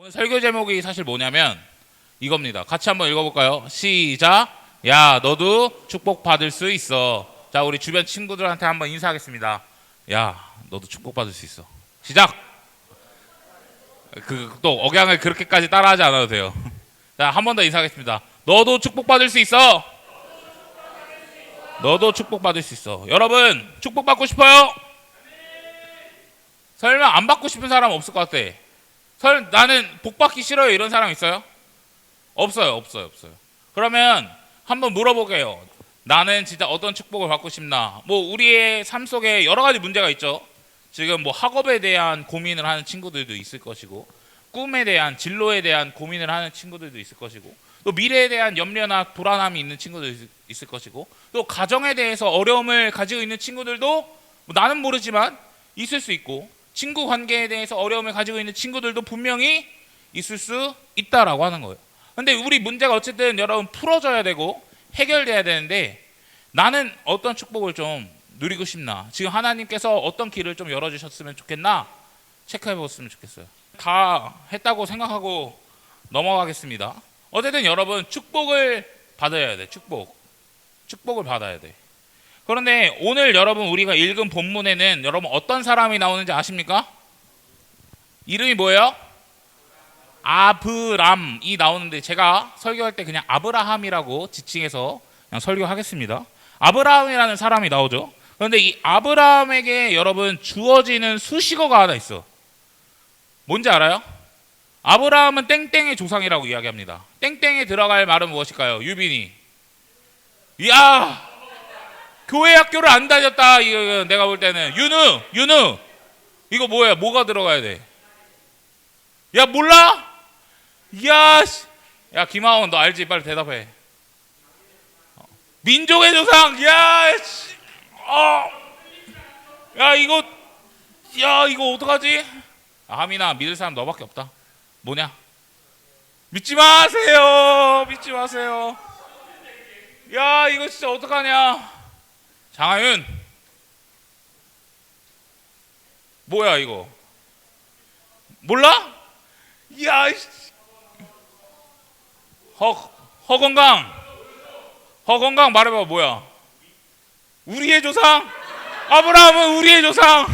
오늘 설교 제목이 사실 뭐냐면 이겁니다. 같이 한번 읽어볼까요? 시작. 야, 너도 축복받을 수 있어. 자, 우리 주변 친구들한테 한번 인사하겠습니다. 야, 너도 축복받을 수 있어. 시작. 또 억양을 그렇게까지 따라하지 않아도 돼요. 자, 한 번 더 인사하겠습니다. 너도 축복받을 수 있어. 너도 축복받을 수 있어. 여러분, 축복받고 싶어요? 설마 안 받고 싶은 사람 없을 것 같아. 나는 복 받기 싫어요 이런 사람 있어요? 없어요. 그러면 한번 물어볼게요. 나는 진짜 어떤 축복을 받고 싶나? 뭐 우리의 삶 속에 여러 가지 문제가 있죠. 지금 뭐 학업에 대한 고민을 하는 친구들도 있을 것이고, 꿈에 대한, 진로에 대한 고민을 하는 친구들도 있을 것이고, 또 미래에 대한 염려나 불안함이 있는 친구들도 있을 것이고, 또 가정에 대해서 어려움을 가지고 있는 친구들도 뭐 나는 모르지만 있을 수 있고, 친구 관계에 대해서 어려움을 가지고 있는 친구들도 분명히 있을 수 있다라고 하는 거예요. 근데 우리 문제가 어쨌든 여러분 풀어져야 되고 해결돼야 되는데, 나는 어떤 축복을 좀 누리고 싶나? 지금 하나님께서 어떤 길을 좀 열어주셨으면 좋겠나? 체크해 보았으면 좋겠어요. 다 했다고 생각하고 넘어가겠습니다. 어쨌든 여러분 축복을 받아야 돼. 축복을 받아야 돼. 그런데 오늘 여러분 우리가 읽은 본문에는 여러분 어떤 사람이 나오는지 아십니까? 이름이 뭐예요? 아브람이 나오는데, 제가 설교할 때 그냥 아브라함이라고 지칭해서 그냥 설교하겠습니다. 아브라함이라는 사람이 나오죠. 그런데 이 아브라함에게 여러분 주어지는 수식어가 하나 있어. 뭔지 알아요? 아브라함은 땡땡의 조상이라고 이야기합니다. 땡땡에 들어갈 말은 무엇일까요? 유빈이. 이야, 교회 학교를 안 다녔다. 이거 내가 볼 때는 윤우 이거 뭐야? 뭐가 들어가야 돼? 야, 몰라? 야 김하원 너 알지? 빨리 대답해. 민족의 조상. 이거 어떡하지? 하민아, 믿을 사람 너밖에 없다. 뭐냐? 믿지 마세요. 야, 이거 진짜 어떡하냐? 장하윤, 뭐야 이거? 몰라? 허건강 말해봐. 뭐야? 우리의 조상? 아브라함은 우리의 조상.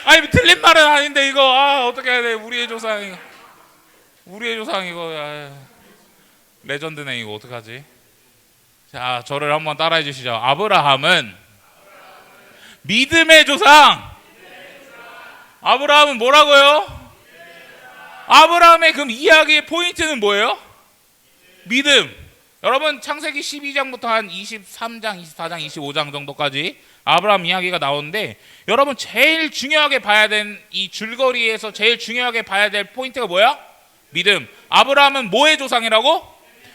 아니, 틀린 말은 아닌데 이거 어떻게 해야 돼? 우리의 조상 이거 레전드네. 이거 어떡하지? 자, 저를 한번 따라해 주시죠. 아브라함은 믿음의 조상. 아브라함은 뭐라고요? 아브라함의 그럼 이야기의 포인트는 뭐예요? 믿음. 여러분 창세기 12장부터 한 23장, 24장, 25장 정도까지 아브라함 이야기가 나오는데, 여러분 제일 중요하게 봐야 되는 이 줄거리에서 제일 중요하게 봐야 될 포인트가 뭐야? 믿음. 아브라함은 뭐의 조상이라고?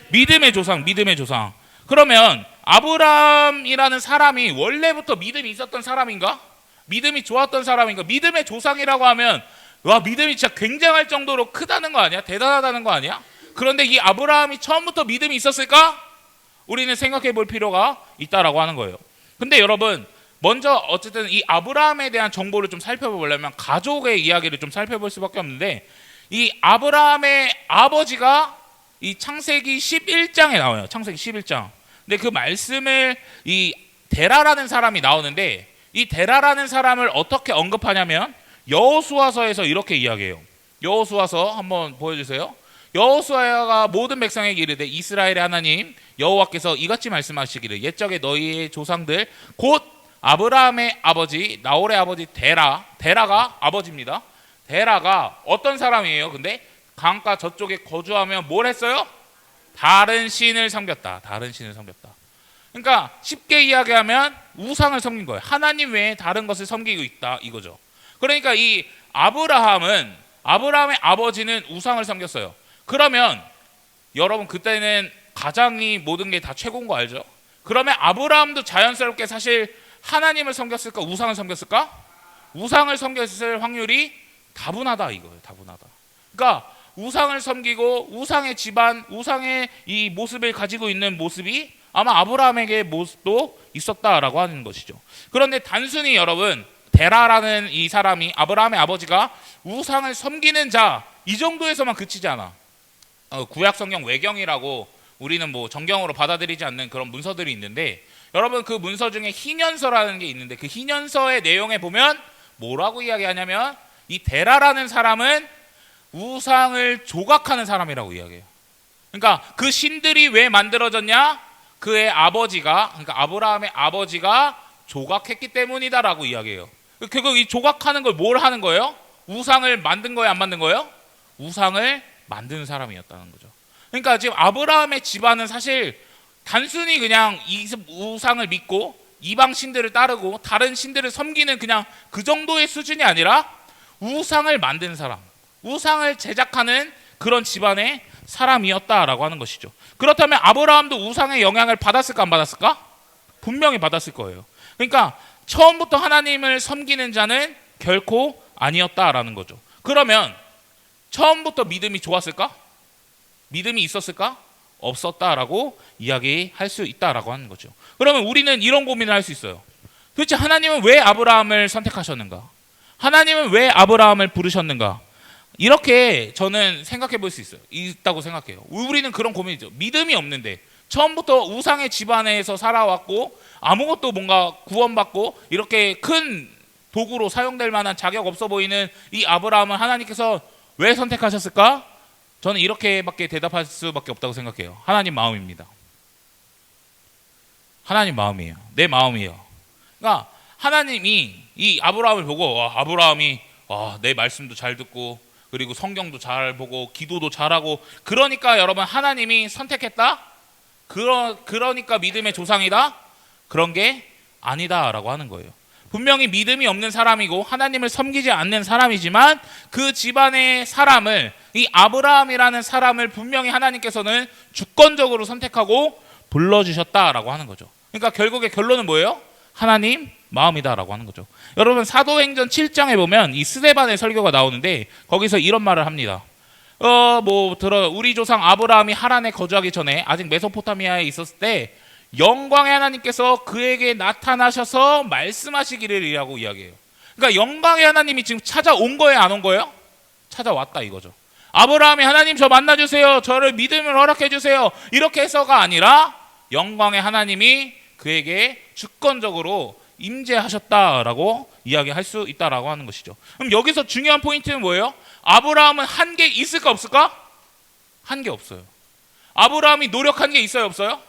믿음의 조상. 그러면 아브라함이라는 사람이 원래부터 믿음이 있었던 사람인가? 믿음이 좋았던 사람인가? 믿음의 조상이라고 하면 와, 믿음이 진짜 굉장할 정도로 크다는 거 아니야? 대단하다는 거 아니야? 그런데 이 아브라함이 처음부터 믿음이 있었을까? 우리는 생각해 볼 필요가 있다라고 하는 거예요. 근데 여러분, 먼저 어쨌든 이 아브라함에 대한 정보를 좀 살펴보려면 가족의 이야기를 좀 살펴볼 수밖에 없는데, 이 아브라함의 아버지가 이 창세기 11장에 나와요. 창세기 11장. 근데 그 말씀을 이 데라라는 사람이 나오는데, 이 데라라는 사람을 어떻게 언급하냐면 여호수아서에서 이렇게 이야기해요. 여호수아서 한번 보여주세요. 여호수아가 모든 백성에게 이르되 이스라엘의 하나님 여호와께서 이같이 말씀하시기를 옛적에 너희의 조상들 곧 아브라함의 아버지 나홀의 아버지 데라가 아버지입니다. 데라가 어떤 사람이에요? 근데 강가 저쪽에 거주하며 뭘 했어요? 다른 신을 섬겼다. 그러니까 쉽게 이야기하면 우상을 섬긴 거예요. 하나님 외에 다른 것을 섬기고 있다 이거죠. 그러니까 이 아브라함의 아버지는 우상을 섬겼어요. 그러면 여러분 그때는 가장이 모든 게 다 최고인 거 알죠? 그러면 아브라함도 자연스럽게 사실 하나님을 섬겼을까? 우상을 섬겼을까? 우상을 섬겼을 확률이 다분하다 이거예요. 다분하다. 그러니까 우상을 섬기고 우상의 집안, 우상의 이 모습을 가지고 있는 모습이 아마 아브라함에게 모습도 있었다라고 하는 것이죠. 그런데 단순히 여러분 데라라는 이 사람이 아브라함의 아버지가 우상을 섬기는 자, 이 정도에서만 그치지 않아. 구약 성경 외경이라고 우리는 뭐 정경으로 받아들이지 않는 그런 문서들이 있는데, 여러분 그 문서 중에 희년서라는 게 있는데, 그 희년서의 내용에 보면 뭐라고 이야기하냐면 이 데라라는 사람은 우상을 조각하는 사람이라고 이야기해요. 그러니까 그 신들이 왜 만들어졌냐? 그의 아버지가, 그러니까 아브라함의 아버지가 조각했기 때문이다라고 이야기해요. 결국 이 조각하는 걸 뭘 하는 거예요? 우상을 만든 거예요, 안 만든 거예요? 우상을 만드는 사람이었다는 거죠. 그러니까 지금 아브라함의 집안은 사실 단순히 그냥 이 우상을 믿고 이방 신들을 따르고 다른 신들을 섬기는 그냥 그 정도의 수준이 아니라 우상을 만든 사람, 우상을 제작하는 그런 집안의 사람이었다라고 하는 것이죠. 그렇다면 아브라함도 우상의 영향을 받았을까 안 받았을까? 분명히 받았을 거예요. 그러니까 처음부터 하나님을 섬기는 자는 결코 아니었다라는 거죠. 그러면 처음부터 믿음이 좋았을까? 믿음이 있었을까? 없었다라고 이야기할 수 있다라고 하는 거죠. 그러면 우리는 이런 고민을 할 수 있어요. 도대체 하나님은 왜 아브라함을 선택하셨는가? 하나님은 왜 아브라함을 부르셨는가? 이렇게 저는 생각해 볼 수 있다고 생각해요. 우리는 그런 고민이죠. 믿음이 없는데 처음부터 우상의 집안에서 살아왔고 아무것도 뭔가 구원받고 이렇게 큰 도구로 사용될 만한 자격 없어 보이는 이 아브라함을 하나님께서 왜 선택하셨을까? 저는 이렇게밖에 대답할 수밖에 없다고 생각해요. 하나님 마음입니다. 하나님 마음이에요. 내 마음이에요. 그러니까 하나님이 이 아브라함을 보고 아브라함이 내 말씀도 잘 듣고 그리고 성경도 잘 보고 기도도 잘하고 그러니까 여러분 하나님이 선택했다? 그러니까 믿음의 조상이다? 그런 게 아니다라고 하는 거예요. 분명히 믿음이 없는 사람이고 하나님을 섬기지 않는 사람이지만 그 집안의 사람을, 이 아브라함이라는 사람을 분명히 하나님께서는 주권적으로 선택하고 불러주셨다라고 하는 거죠. 그러니까 결국의 결론은 뭐예요? 하나님 마음이다라고 하는 거죠. 여러분 사도행전 7장에 보면 이 스데반의 설교가 나오는데 거기서 이런 말을 합니다. 우리 조상 아브라함이 하란에 거주하기 전에 아직 메소포타미아에 있었을 때 영광의 하나님께서 그에게 나타나셔서 말씀하시기를이라고 이야기해요. 그러니까 영광의 하나님이 지금 찾아온 거예요, 안 온 거예요? 찾아왔다 이거죠. 아브라함이 하나님 저 만나주세요, 저를 믿음을 허락해 주세요, 이렇게 해서가 아니라 영광의 하나님이 그에게 주권적으로 임재하셨다라고 이야기할 수 있다라고 하는 것이죠. 그럼 여기서 중요한 포인트는 뭐예요? 아브라함은 한 게 있을까 없을까? 한 게 없어요. 아브라함이 노력한 게 있어요 없어요?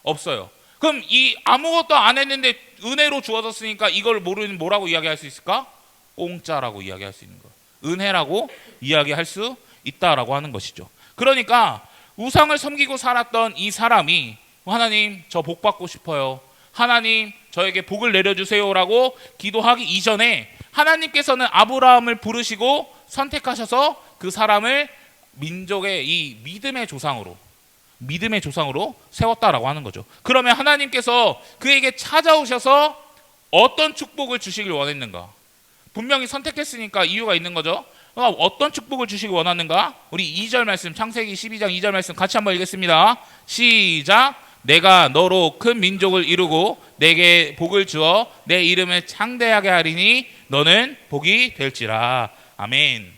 없어요. 그럼 이 아무것도 안 했는데 은혜로 주어졌으니까 이걸 모르는 뭐라고 이야기할 수 있을까? 공짜라고 이야기할 수 있는 거예요. 은혜라고 이야기할 수 있다라고 하는 것이죠. 그러니까 우상을 섬기고 살았던 이 사람이 하나님 저 복 받고 싶어요, 하나님 저에게 복을 내려주세요라고 기도하기 이전에 하나님께서는 아브라함을 부르시고 선택하셔서 그 사람을 민족의 이 믿음의 조상으로 세웠다라고 하는 거죠. 그러면 하나님께서 그에게 찾아오셔서 어떤 축복을 주시길 원했는가? 분명히 선택했으니까 이유가 있는 거죠. 어떤 축복을 주시길 원하는가? 우리 2절 말씀, 창세기 12장 2절 말씀 같이 한번 읽겠습니다. 시작. 내가 너로 큰 민족을 이루고 내게 복을 주어 내 이름을 창대하게 하리니 너는 복이 될지라. 아멘.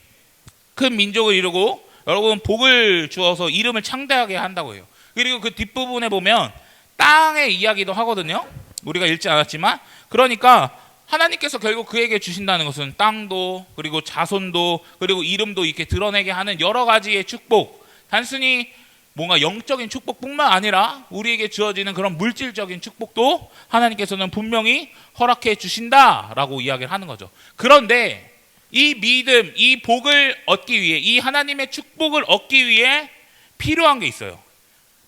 큰 민족을 이루고 여러분 복을 주어서 이름을 창대하게 한다고 해요. 그리고 그 뒷부분에 보면 땅의 이야기도 하거든요. 우리가 읽지 않았지만, 그러니까 하나님께서 결국 그에게 주신다는 것은 땅도 그리고 자손도 그리고 이름도 이렇게 드러내게 하는 여러 가지의 축복, 단순히 뭔가 영적인 축복뿐만 아니라 우리에게 주어지는 그런 물질적인 축복도 하나님께서는 분명히 허락해 주신다라고 이야기를 하는 거죠. 그런데 이 믿음, 이 복을 얻기 위해, 이 하나님의 축복을 얻기 위해 필요한 게 있어요.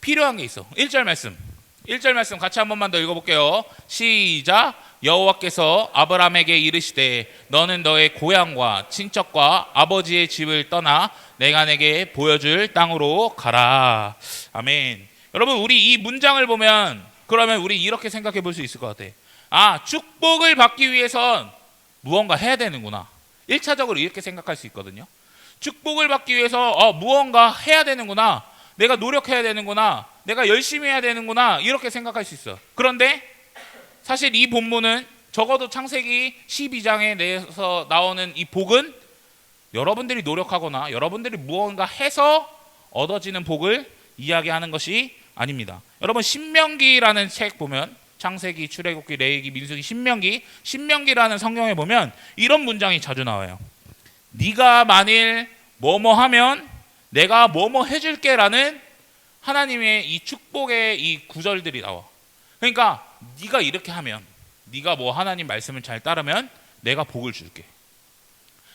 필요한 게 있어. 1절 말씀 같이 한 번만 더 읽어볼게요. 시작. 여호와께서 아브라함에게 이르시되 너는 너의 고향과 친척과 아버지의 집을 떠나 내가 내게 보여줄 땅으로 가라. 아멘. 여러분 우리 이 문장을 보면 그러면 우리 이렇게 생각해 볼 수 있을 것 같아. 축복을 받기 위해선 무언가 해야 되는구나. 1차적으로 이렇게 생각할 수 있거든요. 축복을 받기 위해서 무언가 해야 되는구나, 내가 노력해야 되는구나, 내가 열심히 해야 되는구나, 이렇게 생각할 수 있어. 그런데 사실 이 본문은 적어도 창세기 12장에 내서 나오는 이 복은 여러분들이 노력하거나 여러분들이 무언가 해서 얻어지는 복을 이야기하는 것이 아닙니다. 여러분 신명기라는 책 보면 창세기, 출애굽기, 레위기, 민수기, 신명기라는 성경에 보면 이런 문장이 자주 나와요. 네가 만일 뭐뭐 하면 내가 뭐뭐 해줄게라는 하나님의 이 축복의 이 구절들이 나와. 그러니까 네가 이렇게 하면, 네가 뭐 하나님 말씀을 잘 따르면 내가 복을 줄게.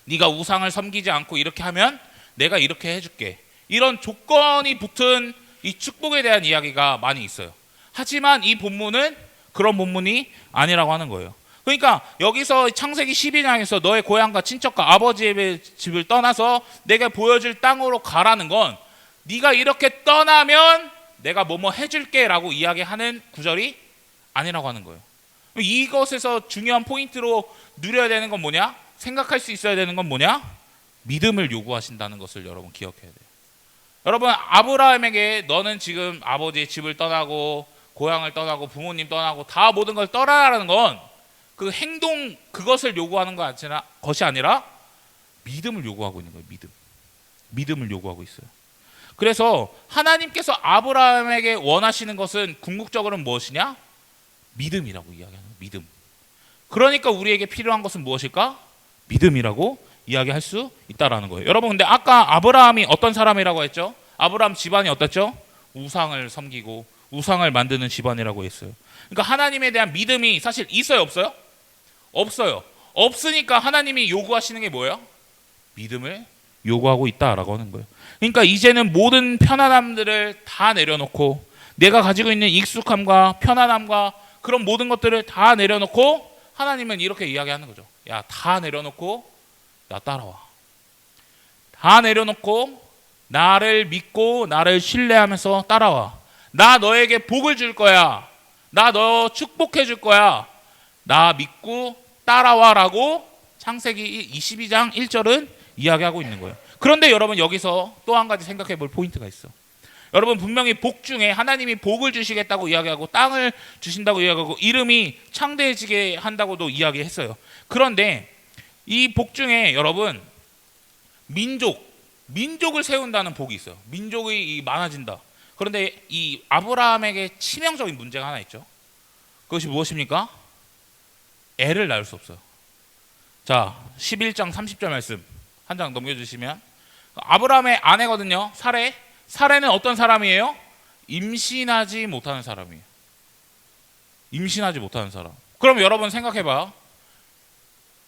네가 우상을 섬기지 않고 이렇게 하면 내가 이렇게 해줄게. 이런 조건이 붙은 이 축복에 대한 이야기가 많이 있어요. 하지만 이 본문은 그런 본문이 아니라고 하는 거예요. 그러니까 여기서 창세기 12장에서 너의 고향과 친척과 아버지의 집을 떠나서 내가 보여줄 땅으로 가라는 건 네가 이렇게 떠나면 내가 뭐뭐 해줄게 라고 이야기하는 구절이 아니라고 하는 거예요. 이것에서 중요한 포인트로 누려야 되는 건 뭐냐? 생각할 수 있어야 되는 건 뭐냐? 믿음을 요구하신다는 것을 여러분 기억해야 돼요. 여러분 아브라함에게 너는 지금 아버지의 집을 떠나고 고향을 떠나고 부모님 떠나고 다 모든 걸 떠나라는 건 그 행동 그것을 요구하는 것이 아니라 믿음을 요구하고 있는 거예요. 믿음을 요구하고 있어요. 그래서 하나님께서 아브라함에게 원하시는 것은 궁극적으로는 무엇이냐? 믿음이라고 이야기하는 거예요. 믿음. 그러니까 우리에게 필요한 것은 무엇일까? 믿음이라고 이야기할 수 있다라는 거예요. 여러분 근데 아까 아브라함이 어떤 사람이라고 했죠? 아브라함 집안이 어땠죠? 우상을 섬기고 우상을 만드는 집안이라고 했어요. 그러니까 하나님에 대한 믿음이 사실 있어요, 없어요? 없어요. 없으니까 하나님이 요구하시는 게 뭐예요? 믿음을 요구하고 있다라고 하는 거예요. 그러니까 이제는 모든 편안함들을 다 내려놓고 내가 가지고 있는 익숙함과 편안함과 그런 모든 것들을 다 내려놓고 하나님은 이렇게 이야기하는 거죠. 야, 다 내려놓고 나 따라와. 다 내려놓고 나를 믿고 나를 신뢰하면서 따라와. 나 너에게 복을 줄 거야. 나 너 축복해 줄 거야. 나 믿고 따라와라고 창세기 22장 1절은 이야기하고 있는 거예요. 그런데 여러분 여기서 또 한 가지 생각해 볼 포인트가 있어. 여러분 분명히 복 중에 하나님이 복을 주시겠다고 이야기하고 땅을 주신다고 이야기하고 이름이 창대해지게 한다고도 이야기했어요. 그런데 이 복 중에 여러분 민족을 세운다는 복이 있어요. 민족이 많아진다. 그런데 이 아브라함에게 치명적인 문제가 하나 있죠. 그것이 무엇입니까? 애를 낳을 수 없어요. 자, 11장 30절 말씀 한 장 넘겨주시면 아브라함의 아내거든요. 사레는 어떤 사람이에요? 임신하지 못하는 사람이에요. 임신하지 못하는 사람. 그럼 여러분 생각해봐.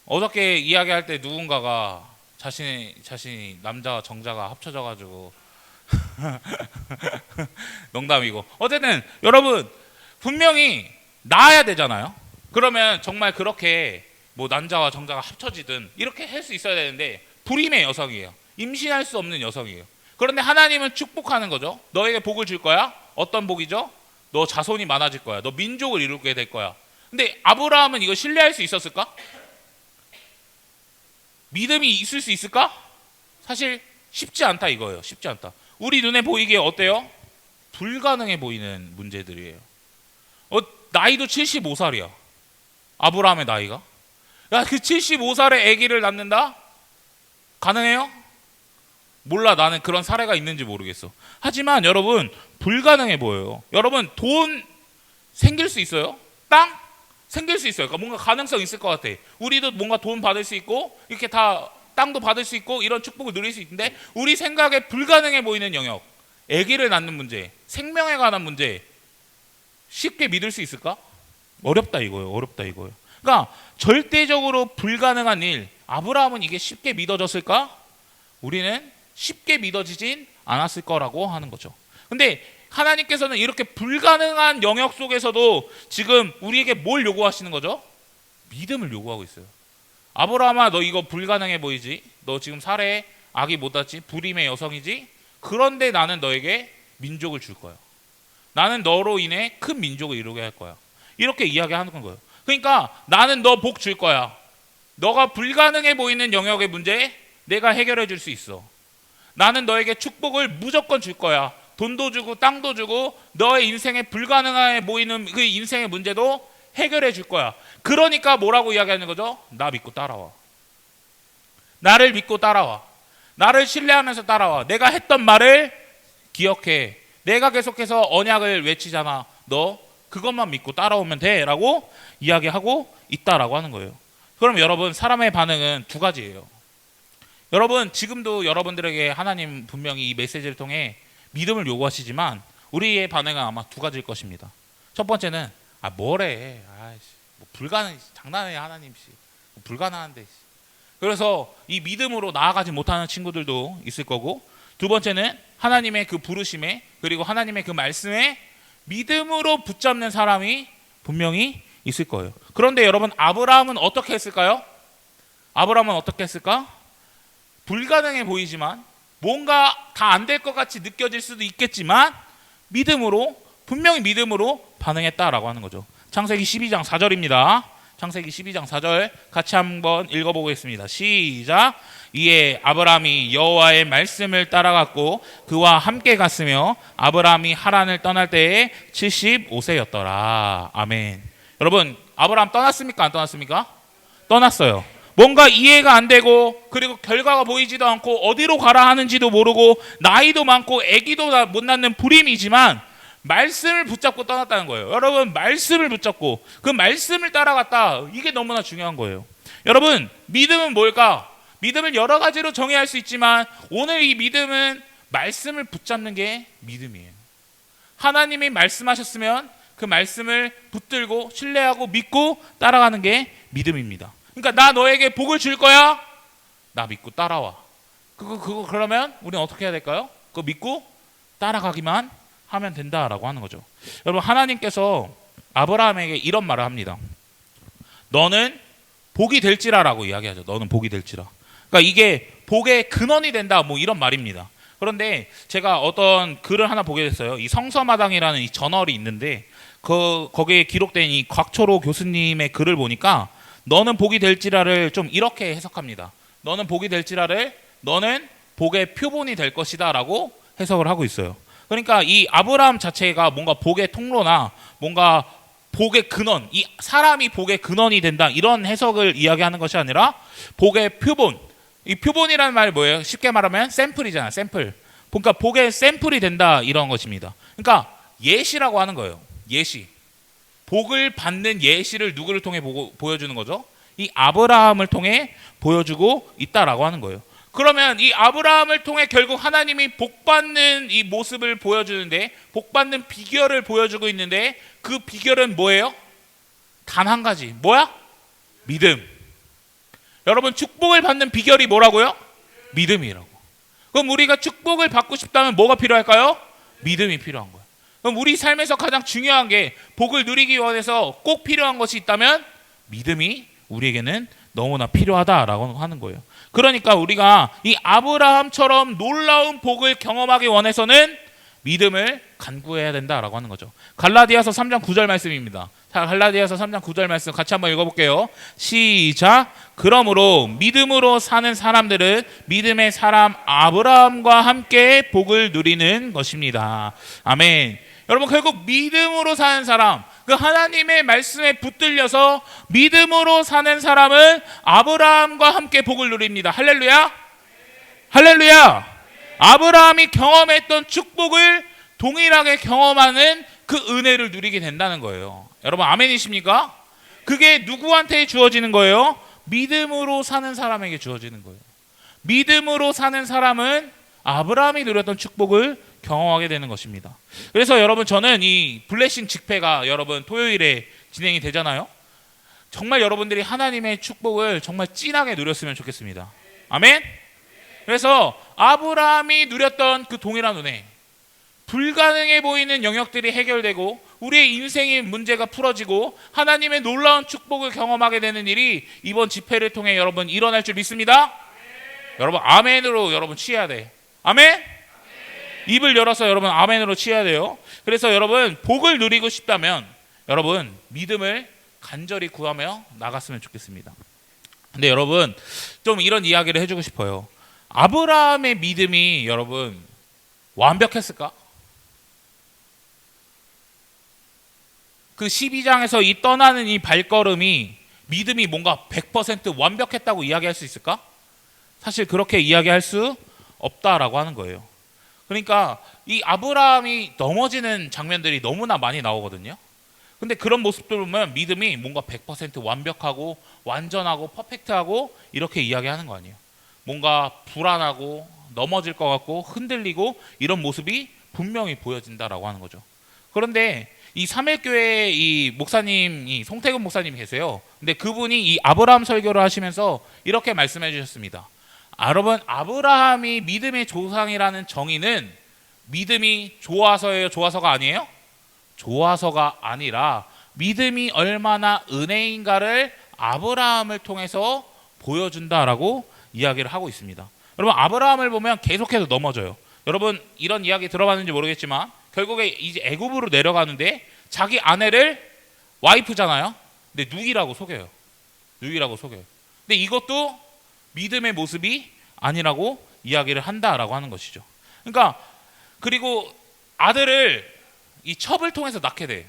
어저께 이야기할 때 누군가가 자신이 남자와 정자가 합쳐져가지고 농담이고 어쨌든 여러분 분명히 낳아야 되잖아요. 그러면 정말 그렇게 뭐 남자와 정자가 합쳐지든 이렇게 할 수 있어야 되는데 불임의 여성이에요. 임신할 수 없는 여성이에요. 그런데 하나님은 축복하는 거죠. 너에게 복을 줄 거야. 어떤 복이죠? 너 자손이 많아질 거야. 너 민족을 이루게 될 거야. 근데 아브라함은 이거 신뢰할 수 있었을까? 믿음이 있을 수 있을까? 사실 쉽지 않다 이거예요. 쉽지 않다. 우리 눈에 보이기에 어때요? 불가능해 보이는 문제들이에요. 나이도 75살이야. 아브라함의 나이가. 야, 그 75살의 아기를 낳는다? 가능해요? 몰라. 나는 그런 사례가 있는지 모르겠어. 하지만 여러분 불가능해 보여요. 여러분 돈 생길 수 있어요? 땅? 생길 수 있어요. 그러니까 뭔가 가능성 있을 것 같아. 우리도 뭔가 돈 받을 수 있고 이렇게 다 땅도 받을 수 있고 이런 축복을 누릴 수 있는데 우리 생각에 불가능해 보이는 영역, 아기를 낳는 문제, 생명에 관한 문제 쉽게 믿을 수 있을까? 어렵다 이거예요. 그러니까 절대적으로 불가능한 일, 아브라함은 이게 쉽게 믿어졌을까? 우리는 쉽게 믿어지진 않았을 거라고 하는 거죠. 근데 하나님께서는 이렇게 불가능한 영역 속에서도 지금 우리에게 뭘 요구하시는 거죠? 믿음을 요구하고 있어요. 아브라함아, 너 이거 불가능해 보이지? 너 지금 살해, 아기 못 낳지? 불임의 여성이지? 그런데 나는 너에게 민족을 줄 거야. 나는 너로 인해 큰 민족을 이루게 할 거야. 이렇게 이야기하는 거예요. 그러니까 나는 너 복 줄 거야. 너가 불가능해 보이는 영역의 문제 내가 해결해 줄 수 있어. 나는 너에게 축복을 무조건 줄 거야. 돈도 주고 땅도 주고 너의 인생에 불가능해 보이는 그 인생의 문제도 해결해 줄 거야. 그러니까 뭐라고 이야기하는 거죠? 나 믿고 따라와. 나를 믿고 따라와. 나를 신뢰하면서 따라와. 내가 했던 말을 기억해. 내가 계속해서 언약을 외치잖아. 너 그것만 믿고 따라오면 돼 라고 이야기하고 있다라고 하는 거예요. 그럼 여러분, 사람의 반응은 두 가지예요. 여러분, 지금도 여러분들에게 하나님 분명히 이 메시지를 통해 믿음을 요구하시지만 우리의 반응은 아마 두 가지일 것입니다. 첫 번째는 뭐래, 뭐 불가능, 장난해 하나님 씨, 뭐 불가능한데. 그래서 이 믿음으로 나아가지 못하는 친구들도 있을 거고, 두 번째는 하나님의 그 부르심에, 그리고 하나님의 그 말씀에 믿음으로 붙잡는 사람이 분명히 있을 거예요. 그런데 여러분, 아브라함은 어떻게 했을까요? 아브라함은 어떻게 했을까? 불가능해 보이지만, 뭔가 다 안 될 것 같이 느껴질 수도 있겠지만 믿음으로, 분명히 믿음으로 반응했다라고 하는 거죠. 창세기 12장 4절입니다. 창세기 12장 4절 같이 한번 읽어보겠습니다. 시작. 이에 아브라함이 여호와의 말씀을 따라갔고 그와 함께 갔으며 아브라함이 하란을 떠날 때에 75세였더라. 아멘. 여러분, 아브라함 떠났습니까? 안 떠났습니까? 떠났어요. 뭔가 이해가 안 되고, 그리고 결과가 보이지도 않고, 어디로 가라 하는지도 모르고, 나이도 많고 아기도 못 낳는 불임이지만 말씀을 붙잡고 떠났다는 거예요. 여러분, 말씀을 붙잡고 그 말씀을 따라갔다. 이게 너무나 중요한 거예요. 여러분, 믿음은 뭘까? 믿음을 여러 가지로 정의할 수 있지만 오늘 이 믿음은 말씀을 붙잡는 게 믿음이에요. 하나님이 말씀하셨으면 그 말씀을 붙들고 신뢰하고 믿고 따라가는 게 믿음입니다. 그러니까 나 너에게 복을 줄 거야. 나 믿고 따라와. 그러면 우리는 어떻게 해야 될까요? 그거 믿고 따라가기만 하면 된다라고 하는 거죠. 여러분, 하나님께서 아브라함에게 이런 말을 합니다. 너는 복이 될지라라고 이야기하죠. 너는 복이 될지라. 그러니까 이게 복의 근원이 된다, 뭐 이런 말입니다. 그런데 제가 어떤 글을 하나 보게 됐어요. 이 성서마당이라는 이 저널이 있는데 거기에 기록된 이 곽초로 교수님의 글을 보니까 너는 복이 될지라를 좀 이렇게 해석합니다. 너는 복이 될지라를 너는 복의 표본이 될 것이다 라고 해석을 하고 있어요. 그러니까 이 아브라함 자체가 뭔가 복의 통로나 뭔가 복의 근원, 이 사람이 복의 근원이 된다, 이런 해석을 이야기하는 것이 아니라 복의 표본. 이 표본이라는 말이 뭐예요? 쉽게 말하면 샘플이잖아. 샘플. 그러니까 복의 샘플이 된다, 이런 것입니다. 그러니까 예시라고 하는 거예요. 예시. 복을 받는 예시를 누구를 통해 보여주는 거죠? 이 아브라함을 통해 보여주고 있다라고 하는 거예요. 그러면 이 아브라함을 통해 결국 하나님이 복받는 이 모습을 보여주는데, 복받는 비결을 보여주고 있는데, 그 비결은 뭐예요? 단 한 가지. 뭐야? 믿음. 여러분, 축복을 받는 비결이 뭐라고요? 믿음이라고. 그럼 우리가 축복을 받고 싶다면 뭐가 필요할까요? 믿음이 필요한 거예요. 그럼 우리 삶에서 가장 중요한 게, 복을 누리기 위해서 꼭 필요한 것이 있다면 믿음이 우리에게는 너무나 필요하다라고 하는 거예요. 그러니까 우리가 이 아브라함처럼 놀라운 복을 경험하기 원해서는 믿음을 간구해야 된다라고 하는 거죠. 갈라디아서 3장 9절 말씀입니다. 자, 갈라디아서 3장 9절 말씀 같이 한번 읽어볼게요. 시작. 그러므로 믿음으로 사는 사람들은 믿음의 사람 아브라함과 함께 복을 누리는 것입니다. 아멘. 여러분, 결국 믿음으로 사는 사람, 그 하나님의 말씀에 붙들려서 믿음으로 사는 사람은 아브라함과 함께 복을 누립니다. 할렐루야. 할렐루야. 아브라함이 경험했던 축복을 동일하게 경험하는 그 은혜를 누리게 된다는 거예요. 여러분, 아멘이십니까? 그게 누구한테 주어지는 거예요? 믿음으로 사는 사람에게 주어지는 거예요. 믿음으로 사는 사람은 아브라함이 누렸던 축복을 경험하게 되는 것입니다. 그래서 여러분, 저는 이 블레싱 집회가 여러분 토요일에 진행이 되잖아요. 정말 여러분들이 하나님의 축복을 정말 진하게 누렸으면 좋겠습니다. 아멘. 그래서 아브라함이 누렸던 그 동일한 은혜, 불가능해 보이는 영역들이 해결되고 우리의 인생의 문제가 풀어지고 하나님의 놀라운 축복을 경험하게 되는 일이 이번 집회를 통해 여러분 일어날 줄 믿습니다. 여러분, 아멘으로 여러분 취해야 돼. 아멘. 입을 열어서 여러분 아멘으로 취해야 돼요. 그래서 여러분, 복을 누리고 싶다면 여러분 믿음을 간절히 구하며 나갔으면 좋겠습니다. 근데 여러분, 좀 이런 이야기를 해주고 싶어요. 아브라함의 믿음이 여러분 완벽했을까? 그 12장에서 이 떠나는 이 발걸음이 믿음이 뭔가 100% 완벽했다고 이야기할 수 있을까? 사실 그렇게 이야기할 수 없다라고 하는 거예요. 그러니까 이 아브라함이 넘어지는 장면들이 너무나 많이 나오거든요. 근데 그런 모습들 보면 믿음이 뭔가 100% 완벽하고 완전하고 퍼펙트하고 이렇게 이야기하는 거 아니에요. 뭔가 불안하고 넘어질 것 같고 흔들리고 이런 모습이 분명히 보여진다라고 하는 거죠. 그런데 이 삼일교회 이 목사님이 송태근 목사님이 계세요. 근데 그분이 이 아브라함 설교를 하시면서 이렇게 말씀해 주셨습니다. 여러분, 아브라함이 믿음의 조상이라는 정의는 믿음이 좋아서예요, 좋아서가 아니에요? 좋아서가 아니라 믿음이 얼마나 은혜인가를 아브라함을 통해서 보여준다라고 이야기를 하고 있습니다. 여러분, 아브라함을 보면 계속해서 넘어져요. 여러분, 이런 이야기 들어봤는지 모르겠지만 결국에 이제 애굽으로 내려가는데 자기 아내를 와이프잖아요. 근데 누이라고 속여요. 누이라고 속여요. 근데 이것도 믿음의 모습이 아니라고 이야기를 한다라고 하는 것이죠. 그러니까 그리고 아들을 이 첩을 통해서 낳게 돼요.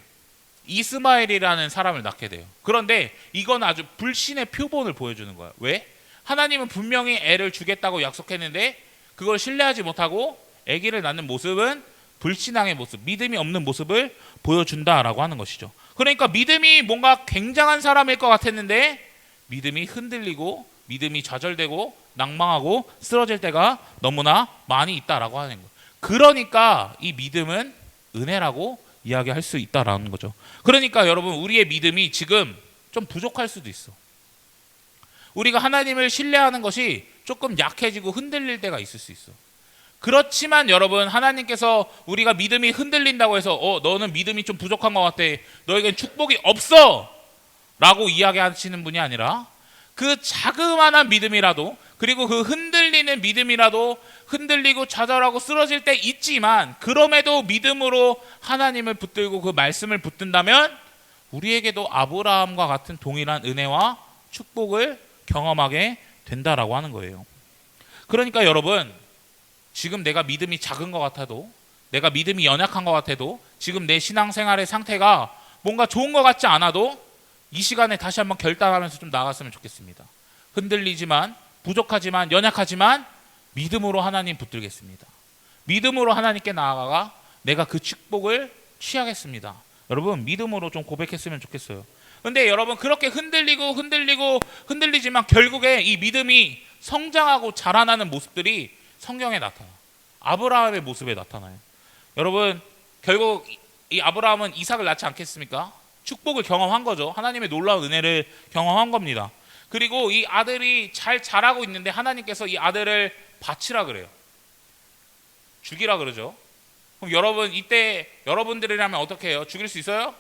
이스마엘이라는 사람을 낳게 돼요. 그런데 이건 아주 불신의 표본을 보여주는 거예요. 왜? 하나님은 분명히 애를 주겠다고 약속했는데 그걸 신뢰하지 못하고 아기를 낳는 모습은 불신앙의 모습, 믿음이 없는 모습을 보여준다라고 하는 것이죠. 그러니까 믿음이 뭔가 굉장한 사람일 것 같았는데 믿음이 흔들리고 믿음이 좌절되고 낭망하고 쓰러질 때가 너무나 많이 있다라고 하는 거예요. 그러니까 이 믿음은 은혜라고 이야기할 수 있다라는 거죠. 그러니까 여러분, 우리의 믿음이 지금 좀 부족할 수도 있어. 우리가 하나님을 신뢰하는 것이 조금 약해지고 흔들릴 때가 있을 수 있어. 그렇지만 여러분, 하나님께서 우리가 믿음이 흔들린다고 해서 너는 믿음이 좀 부족한 것 같아, 너에겐 축복이 없어 라고 이야기하시는 분이 아니라 그 자그마한 믿음이라도, 그리고 그 흔들리는 믿음이라도, 흔들리고 좌절하고 쓰러질 때 있지만 그럼에도 믿음으로 하나님을 붙들고 그 말씀을 붙든다면 우리에게도 아브라함과 같은 동일한 은혜와 축복을 경험하게 된다라고 하는 거예요. 그러니까 여러분, 지금 내가 믿음이 작은 것 같아도, 내가 믿음이 연약한 것 같아도, 지금 내 신앙생활의 상태가 뭔가 좋은 것 같지 않아도 이 시간에 다시 한번 결단하면서 좀 나아갔으면 좋겠습니다. 흔들리지만, 부족하지만, 연약하지만 믿음으로 하나님 붙들겠습니다. 믿음으로 하나님께 나아가 내가 그 축복을 취하겠습니다. 여러분, 믿음으로 좀 고백했으면 좋겠어요. 근데 여러분, 그렇게 흔들리지만 결국에 이 믿음이 성장하고 자라나는 모습들이 성경에 나타나요. 아브라함의 모습에 나타나요. 여러분, 결국 이 아브라함은 이삭을 낳지 않겠습니까? 축복을 경험한 거죠. 하나님의 놀라운 은혜를 경험한 겁니다. 그리고 이 아들이 잘 자라고 있는데 하나님께서 이 아들을 바치라 그래요. 죽이라 그러죠. 그럼 여러분, 이때 여러분들이라면 어떻게 해요? 죽일 수 있어요?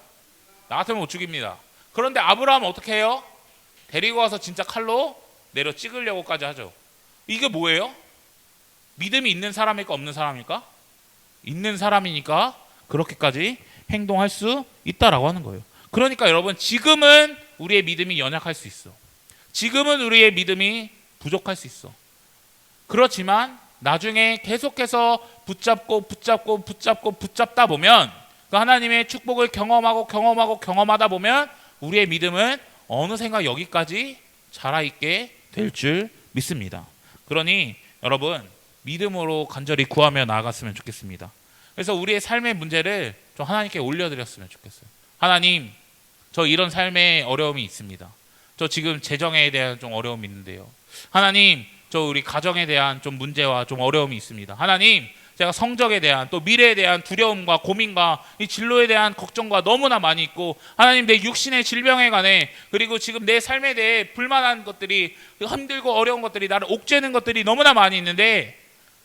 나 같으면 못 죽입니다. 그런데 아브라함은 어떻게 해요? 데리고 와서 진짜 칼로 내려 찍으려고까지 하죠. 이게 뭐예요? 믿음이 있는 사람일까 없는 사람일까? 있는 사람이니까 그렇게까지 행동할 수 있다라고 하는 거예요. 그러니까 여러분, 지금은 우리의 믿음이 연약할 수 있어. 지금은 우리의 믿음이 부족할 수 있어. 그렇지만 나중에 계속해서 붙잡다 보면, 그 하나님의 축복을 경험하다 보면 우리의 믿음은 어느샌가 여기까지 자라있게 될 줄 믿습니다. 그러니 여러분, 믿음으로 간절히 구하며 나아갔으면 좋겠습니다. 그래서 우리의 삶의 문제를 좀 하나님께 올려드렸으면 좋겠어요. 하나님, 저 이런 삶의 어려움이 있습니다. 저 지금 재정에 대한 좀 어려움이 있는데요. 하나님, 저 우리 가정에 대한 좀 문제와 좀 어려움이 있습니다. 하나님, 제가 성적에 대한, 또 미래에 대한 두려움과 고민과 이 진로에 대한 걱정과 너무나 많이 있고, 하나님, 내 육신의 질병에 관해, 그리고 지금 내 삶에 대해 불만한 것들이, 힘들고 어려운 것들이, 나를 옥죄는 것들이 너무나 많이 있는데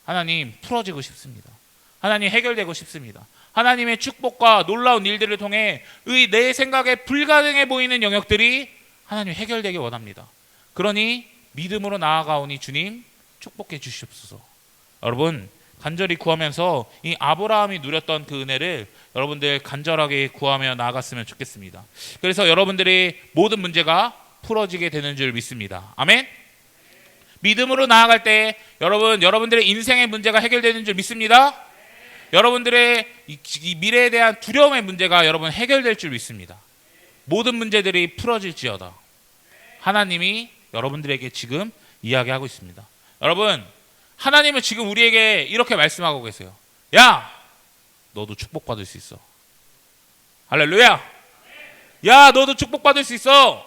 하나님, 풀어지고 싶습니다. 하나님, 해결되고 싶습니다. 하나님의 축복과 놀라운 일들을 통해 내 생각에 불가능해 보이는 영역들이 하나님 해결되길 원합니다. 그러니 믿음으로 나아가오니 주님 축복해 주시옵소서. 여러분, 간절히 구하면서 이 아브라함이 누렸던 그 은혜를 여러분들 간절하게 구하며 나아갔으면 좋겠습니다. 그래서 여러분들의 모든 문제가 풀어지게 되는 줄 믿습니다. 아멘. 믿음으로 나아갈 때 여러분들의 인생의 문제가 해결되는 줄 믿습니다. 여러분들의 이 미래에 대한 두려움의 문제가 여러분 해결될 줄 믿습니다. 모든 문제들이 풀어질지어다. 하나님이 여러분들에게 지금 이야기하고 있습니다. 여러분, 하나님은 지금 우리에게 이렇게 말씀하고 계세요. 야, 너도 축복받을 수 있어. 할렐루야. 야, 너도 축복받을 수 있어.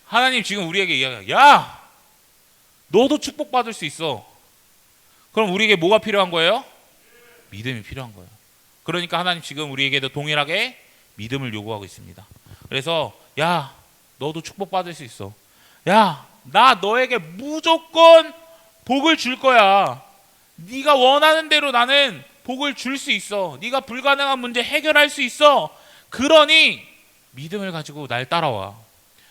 하나님 지금 우리에게 이야기해요. 야, 너도 축복받을 수 있어. 그럼 우리에게 뭐가 필요한 거예요? 믿음이 필요한 거예요. 그러니까 하나님 지금 우리에게도 동일하게 믿음을 요구하고 있습니다. 그래서 야, 너도 축복받을 수 있어. 야, 나 너에게 무조건 복을 줄 거야. 네가 원하는 대로 나는 복을 줄 수 있어. 네가 불가능한 문제 해결할 수 있어. 그러니 믿음을 가지고 날 따라와.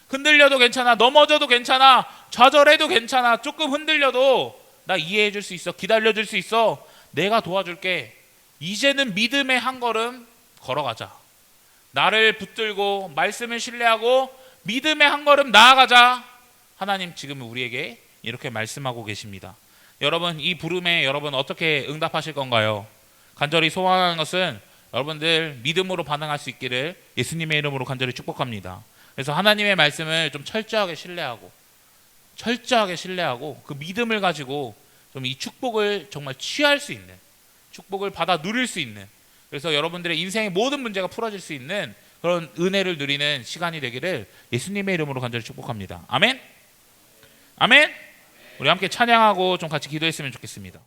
흔들려도 괜찮아. 넘어져도 괜찮아. 좌절해도 괜찮아. 조금 흔들려도 나 이해해 줄 수 있어. 기다려 줄 수 있어. 내가 도와줄게. 이제는 믿음의 한 걸음 걸어가자. 나를 붙들고 말씀을 신뢰하고 믿음의 한 걸음 나아가자. 하나님 지금 우리에게 이렇게 말씀하고 계십니다. 여러분, 이 부름에 여러분 어떻게 응답하실 건가요? 간절히 소원하는 것은 여러분들 믿음으로 반응할 수 있기를 예수님의 이름으로 간절히 축복합니다. 그래서 하나님의 말씀을 좀 철저하게 신뢰하고 그 믿음을 가지고 좀 이 축복을 정말 취할 수 있는, 축복을 받아 누릴 수 있는, 그래서 여러분들의 인생의 모든 문제가 풀어질 수 있는 그런 은혜를 누리는 시간이 되기를 예수님의 이름으로 간절히 축복합니다. 아멘. 아멘. 우리 함께 찬양하고 좀 같이 기도했으면 좋겠습니다.